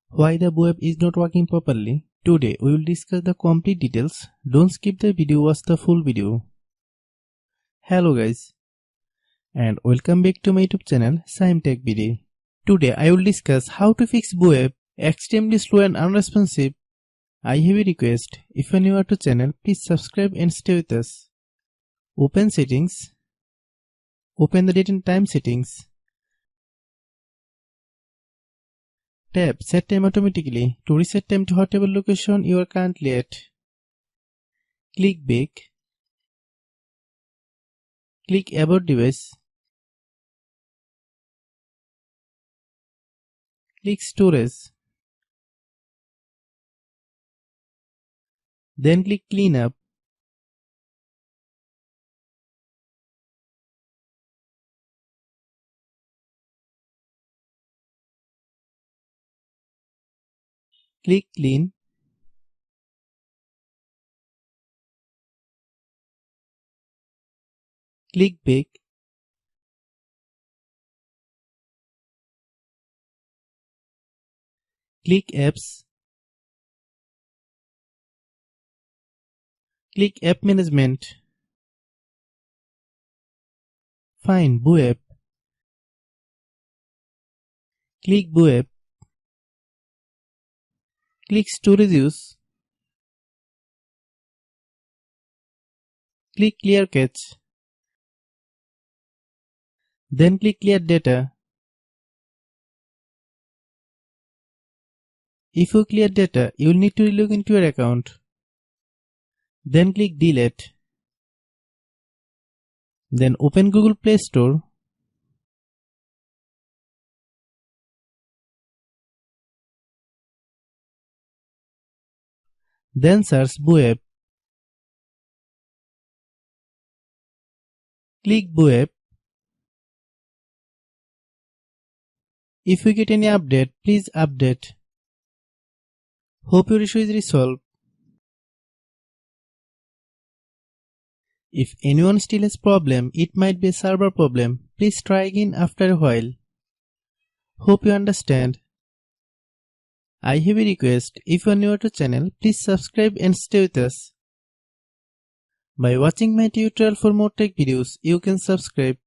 Why the web is not working properly? Today we will discuss the complete details. Don't skip the video, watch the full video. Hello guys, and welcome back to my YouTube channel Shaem Tech Video. Today I will discuss how to fix web extremely slow and unresponsive. I have a request. If you are new to channel, please subscribe and stay with us. Open settings. Open the date and time settings. Tap Set Time Automatically to reset time to whatever location you are currently at. Click Back. Click About Device. Click Storage. Then click Cleanup. Click Clean. Click Back. Click Apps. Click App Management. Find web. Click web. Click Storage Use. Click Clear Cache. Then click Clear Data. If you clear data, you will need to log into your account. Then click Delete. Then open Google Play Store. Then search web. Click web. If you get any update, please update. Hope your issue is resolved. If anyone still has problem, it might be a server problem. Please try again after a while. Hope you understand. I have a request. If you are new to channel, please subscribe and stay with us. By watching my tutorial for more tech videos, you can subscribe.